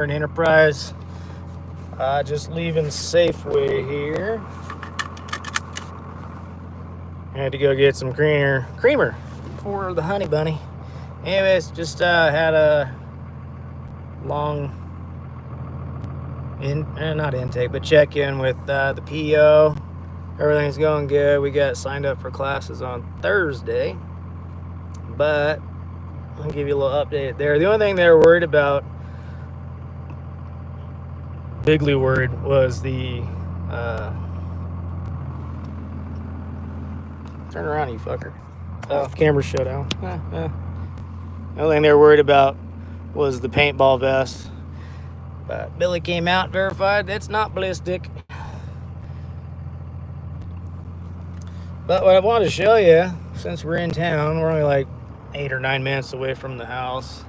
an Enterprise. Just leaving Safeway here. I had to go get some creamer for the honey bunny. Anyways, just had a long not intake, but check in with the PO. Everything's going good. We got signed up for classes on Thursday, but I'll give you a little update there. The only thing they were worried about, bigly worried, was the turn around, you fucker. Oh, camera shut out. The only thing they were worried about was the paintball vest. But Billy came out, verified it's not ballistic. But what I wanted to show you, since we're in town, we're only like 8 or 9 minutes away from the house.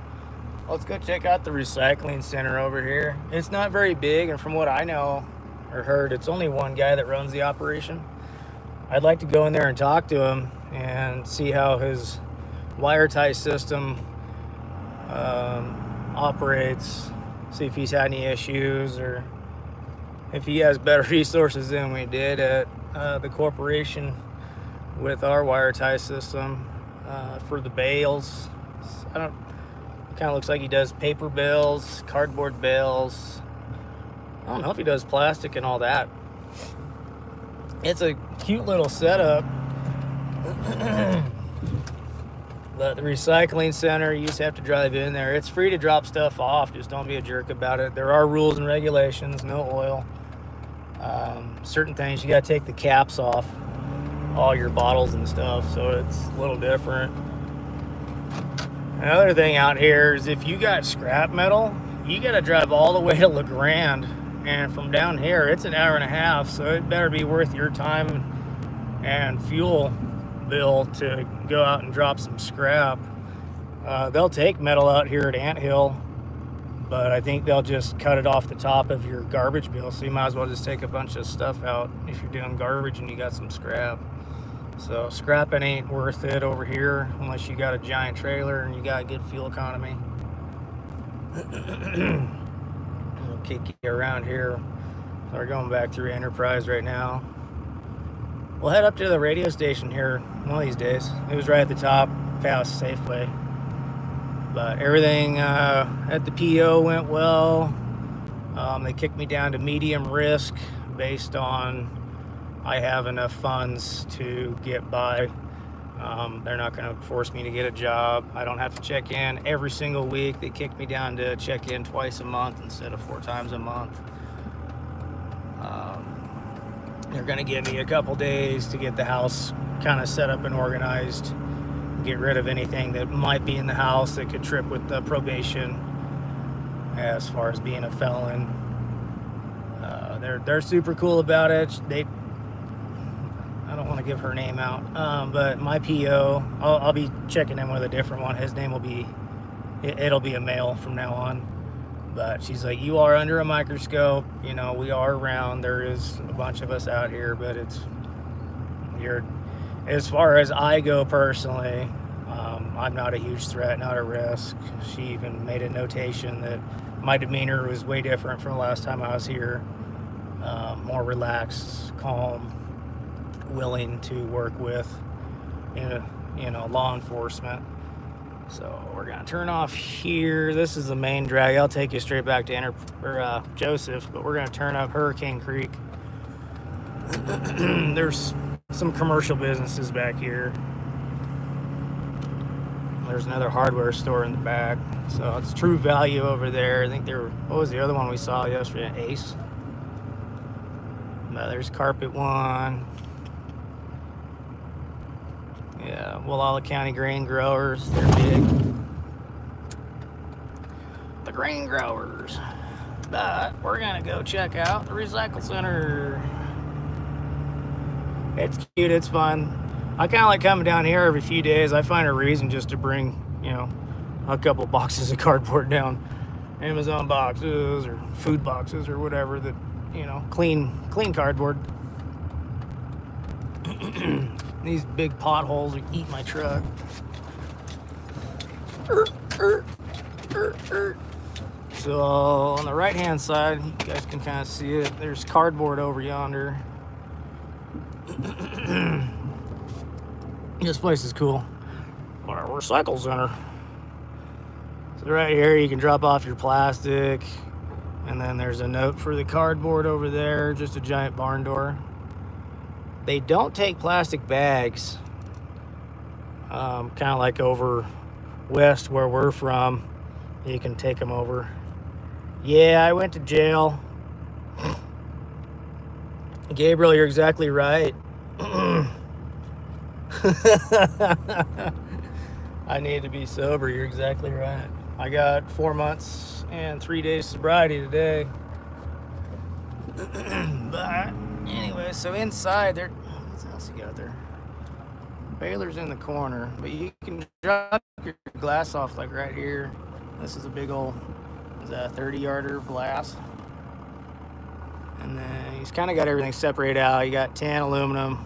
Let's go check out the recycling center over here. It's not very big, and from what I know or heard, it's only one guy that runs the operation. I'd like to go in there and talk to him and see how his wire tie system operates, see if he's had any issues, or if he has better resources than we did at the corporation with our wire tie system for the bales. It kind of looks like he does paper bales, cardboard bales. I don't know if he does plastic and all that. It's a cute little setup. But the recycling center, you just have to drive in there. It's free to drop stuff off. Just don't be a jerk about it. There are rules and regulations. No oil. Certain things, you got to take the caps off all your bottles and stuff, so it's a little different. Another thing out here is if you got scrap metal, you got to drive all the way to La Grande, and from down here it's an hour and a half, so it better be worth your time and fuel bill to go out and drop some scrap. They'll take metal out here at Anthill, but I think they'll just cut it off the top of your garbage bill, so you might as well just take a bunch of stuff out if you're doing garbage and you got some scrap. So scrapping ain't worth it over here unless you got a giant trailer and you got good fuel economy. We'll kick you around here. So we're going back through Enterprise right now. We'll head up to the radio station here one of these days. It was right at the top, past Safeway. But everything at the PO went well. They kicked me down to medium risk based on I have enough funds to get by. They're not going to force me to get a job. I don't have to check in every single week. They kicked me down to check in twice a month instead of 4 times a month. They're going to give me a couple days to get the house kind of set up and organized, get rid of anything that might be in the house that could trip with the probation as far as being a felon. They're super cool about it. I don't want to give her name out, but my PO, I'll be checking in with a different one. His name will be, it'll be a male from now on. But she's like, you are under a microscope. You know, we are around. There is a bunch of us out here, but as far as I go personally, I'm not a huge threat, not a risk. She even made a notation that my demeanor was way different from the last time I was here. More relaxed, calm, willing to work with, law enforcement. So we're gonna turn off here. This is the main drag. I'll take you straight back to Joseph, but we're gonna turn up Hurricane Creek. There's some commercial businesses back here. There's another hardware store in the back. So it's True Value over there. I think what was the other one we saw yesterday? Ace. There's Carpet One. Yeah, Walla County Grain Growers, they're big. The grain growers. But we're gonna go check out the recycle center. It's cute, it's fun. I kind of like coming down here every few days. I find a reason just to bring, a couple boxes of cardboard down. Amazon boxes or food boxes or whatever that, clean cardboard. These big potholes eat my truck. So on the right hand side, you guys can kind of see it. There's cardboard over yonder. This place is cool. Our recycle center. So right here you can drop off your plastic, and then there's a note for the cardboard over there, just a giant barn door. They don't take plastic bags, kind of like over west where we're from. You can take them over. Yeah, I went to jail. Gabriel, you're exactly right. I need to be sober. You're exactly right. I got 4 months and 3 days sobriety today. But anyway, so inside there, what else you got there? Baylor's in the corner, but you can drop your glass off like right here. This is a big old, is that a 30-yarder glass? And then he's kind of got everything separated out. You got tin, aluminum,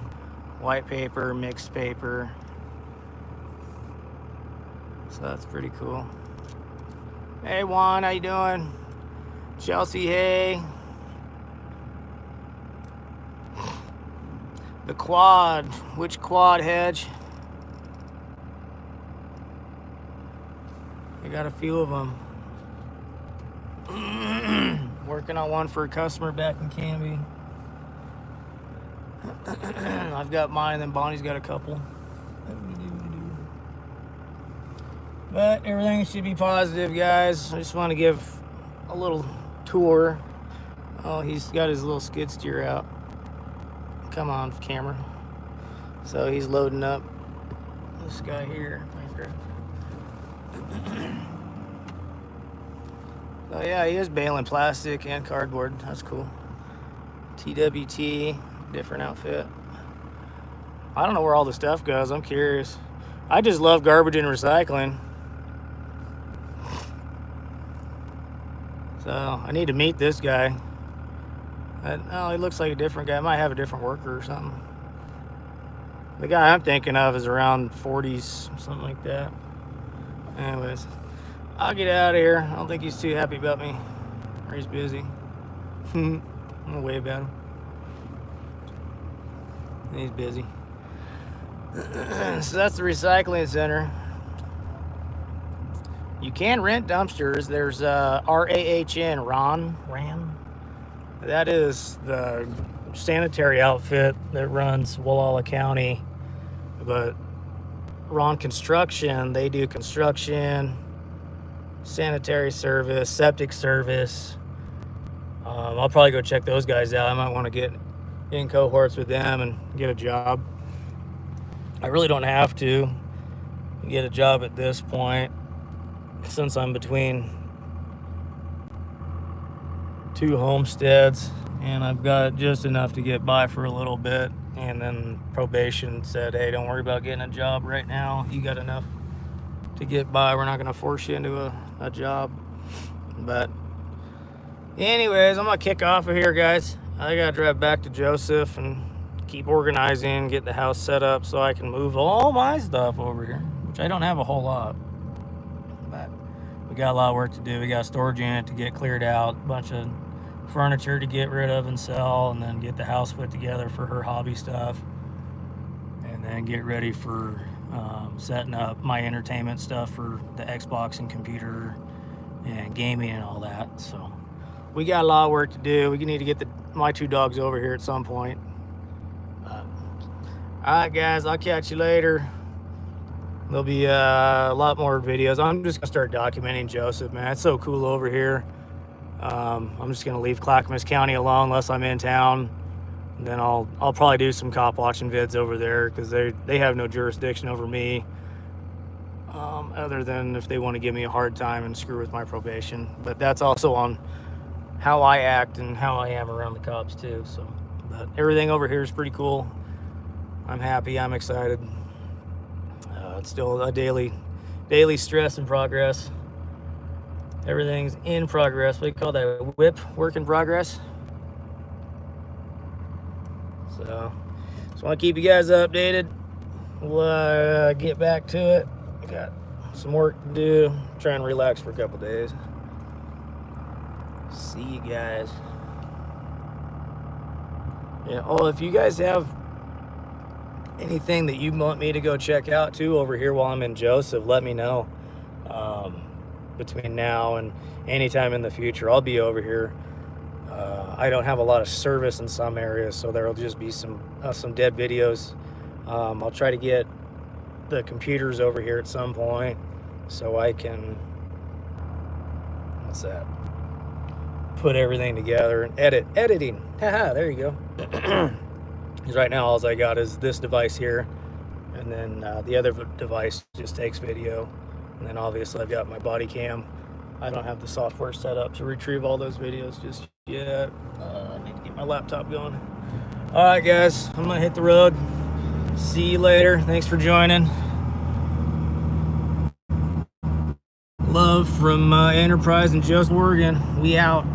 white paper, mixed paper. So that's pretty cool. Hey Juan, how you doing? Chelsea, hey. The quad, which quad, Hedge? I got a few of them. Working on one for a customer back in Canby. I've got mine, and then Bonnie's got a couple. But everything should be positive, guys. I just want to give a little tour. Oh, he's got his little skid steer out. Come on, camera. So he's loading up this guy here. Oh yeah, he is baling plastic and cardboard. That's cool. TWT, different outfit. I don't know where all the stuff goes. I'm curious. I just love garbage and recycling. So I need to meet this guy. Oh, he looks like a different guy. Might have a different worker or something. The guy I'm thinking of is around 40s, something like that. Anyways, I'll get out of here. I don't think he's too happy about me. Or he's busy. I'm gonna wave at him. He's busy. So that's the recycling center. You can rent dumpsters. There's RAHN, Ran. That is the sanitary outfit that runs Walla County. But Ron Construction, they do construction, sanitary service, septic service. I'll probably go check those guys out. I might want to get in cohorts with them and get a job. I really don't have to get a job at this point, since I'm between two homesteads and I've got just enough to get by for a little bit. And then probation said, hey, don't worry about getting a job right now. You got enough to get by. We're not going to force you into a job. But anyways, I'm going to kick off of here, guys. I got to drive back to Joseph and keep organizing, get the house set up so I can move all my stuff over here, which I don't have a whole lot. But we got a lot of work to do. We got a storage unit to get cleared out, a bunch of furniture to get rid of and sell, and then get the house put together for her hobby stuff, and then get ready for setting up my entertainment stuff for the Xbox and computer and gaming and all that. So we got a lot of work to do. We need to get my two dogs over here at some point. All right, guys, I'll catch you later. There'll be a lot more videos. I'm just gonna start documenting Joseph, man. It's so cool over here. I'm just gonna leave Clackamas County alone unless I'm in town. And then I'll probably do some cop watching vids over there, because they have no jurisdiction over me, other than if they want to give me a hard time and screw with my probation. But that's also on how I act and how I am around the cops too. So, but everything over here is pretty cool. I'm happy. I'm excited. It's still a daily stress and progress. Everything's in progress. What do you call that? WIP, work in progress. So, just want to keep you guys updated. We'll get back to it. I got some work to do. Try and relax for a couple days. See you guys. Yeah. Oh, if you guys have anything that you want me to go check out too over here while I'm in Joseph, let me know. Between now and anytime in the future, I'll be over here. I don't have a lot of service in some areas, so there'll just be some dead videos. I'll try to get the computers over here at some point so I can, what's that, put everything together and editing. Haha, there you go. Because right now all I got is this device here, and then the other device just takes video, and then obviously I've got my body cam. I don't have the software set up to retrieve all those videos just yet. I need to get my laptop going. All right, guys, I'm gonna hit the road. See you later. Thanks for joining. Love from Enterprise in Joseph, Oregon. We out.